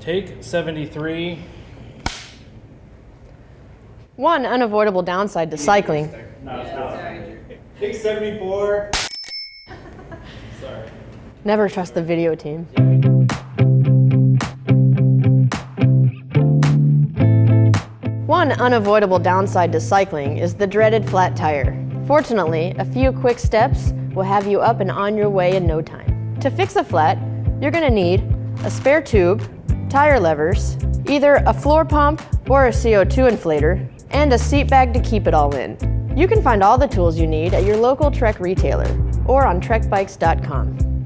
Take 73. One unavoidable downside to cycling. Take 74. Sorry. Never trust the video team. One unavoidable downside to cycling is the dreaded flat tire. Fortunately, a few quick steps will have you up and on your way in no time. To fix a flat, you're going to need a spare tube, tire levers, either a floor pump or a CO2 inflator, and a seat bag to keep it all in. You can find all the tools you need at your local Trek retailer or on trekbikes.com.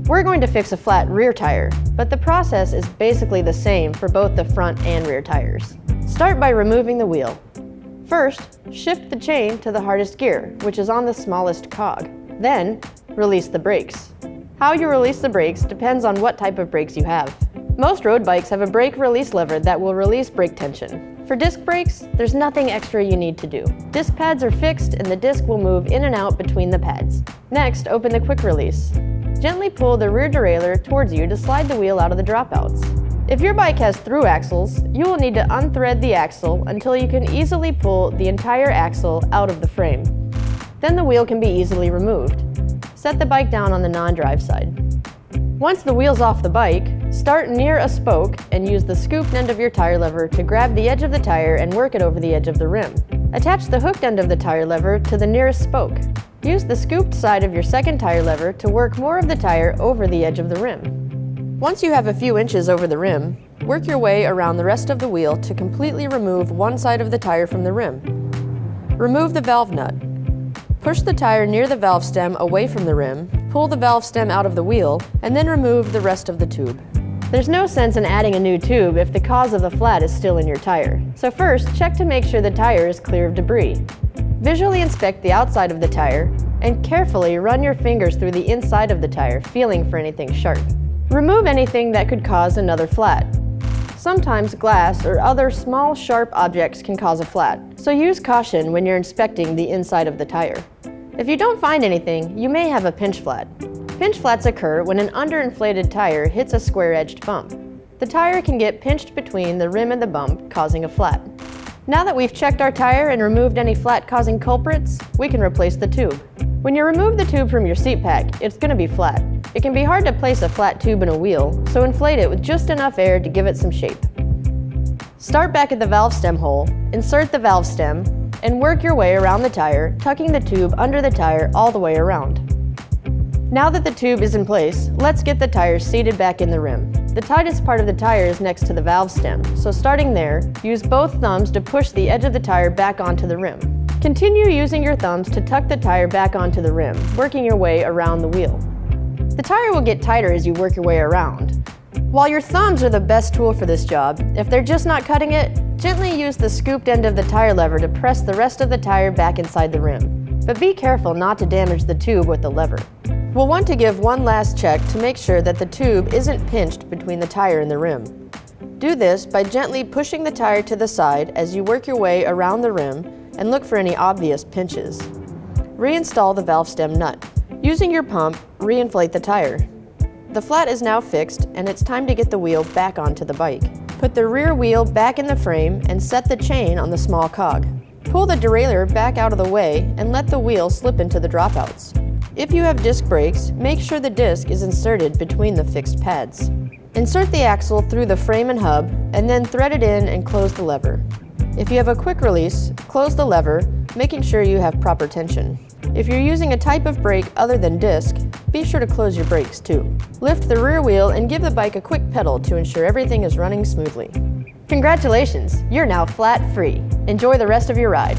We're going to fix a flat rear tire, but the process is basically the same for both the front and rear tires. Start by removing the wheel. First, shift the chain to the hardest gear, which is on the smallest cog. Then, release the brakes. How you release the brakes depends on what type of brakes you have. Most road bikes have a brake release lever that will release brake tension. For disc brakes, there's nothing extra you need to do. Disc pads are fixed and the disc will move in and out between the pads. Next, open the quick release. Gently pull the rear derailleur towards you to slide the wheel out of the dropouts. If your bike has through axles, you will need to unthread the axle until you can easily pull the entire axle out of the frame. Then the wheel can be easily removed. Set the bike down on the non-drive side. Once the wheel's off the bike, start near a spoke and use the scooped end of your tire lever to grab the edge of the tire and work it over the edge of the rim. Attach the hooked end of the tire lever to the nearest spoke. Use the scooped side of your second tire lever to work more of the tire over the edge of the rim. Once you have a few inches over the rim, work your way around the rest of the wheel to completely remove one side of the tire from the rim. Remove the valve nut. Push the tire near the valve stem away from the rim, pull the valve stem out of the wheel, and then remove the rest of the tube. There's no sense in adding a new tube if the cause of the flat is still in your tire. So first, check to make sure the tire is clear of debris. Visually inspect the outside of the tire, and carefully run your fingers through the inside of the tire, feeling for anything sharp. Remove anything that could cause another flat. Sometimes glass or other small sharp objects can cause a flat, so use caution when you're inspecting the inside of the tire. If you don't find anything, you may have a pinch flat. Pinch flats occur when an underinflated tire hits a square-edged bump. The tire can get pinched between the rim and the bump, causing a flat. Now that we've checked our tire and removed any flat-causing culprits, we can replace the tube. When you remove the tube from your seat pack, it's going to be flat. It can be hard to place a flat tube in a wheel, so inflate it with just enough air to give it some shape. Start back at the valve stem hole, insert the valve stem, and work your way around the tire, tucking the tube under the tire all the way around. Now that the tube is in place, let's get the tire seated back in the rim. The tightest part of the tire is next to the valve stem, so starting there, use both thumbs to push the edge of the tire back onto the rim. Continue using your thumbs to tuck the tire back onto the rim, working your way around the wheel. The tire will get tighter as you work your way around. While your thumbs are the best tool for this job, if they're just not cutting it, gently use the scooped end of the tire lever to press the rest of the tire back inside the rim. But be careful not to damage the tube with the lever. We'll want to give one last check to make sure that the tube isn't pinched between the tire and the rim. Do this by gently pushing the tire to the side as you work your way around the rim and look for any obvious pinches. Reinstall the valve stem nut. Using your pump, re-inflate the tire. The flat is now fixed and it's time to get the wheel back onto the bike. Put the rear wheel back in the frame and set the chain on the small cog. Pull the derailleur back out of the way and let the wheel slip into the dropouts. If you have disc brakes, make sure the disc is inserted between the fixed pads. Insert the axle through the frame and hub, and then thread it in and close the lever. If you have a quick release, close the lever, making sure you have proper tension. If you're using a type of brake other than disc, be sure to close your brakes too. Lift the rear wheel and give the bike a quick pedal to ensure everything is running smoothly. Congratulations, you're now flat free. Enjoy the rest of your ride.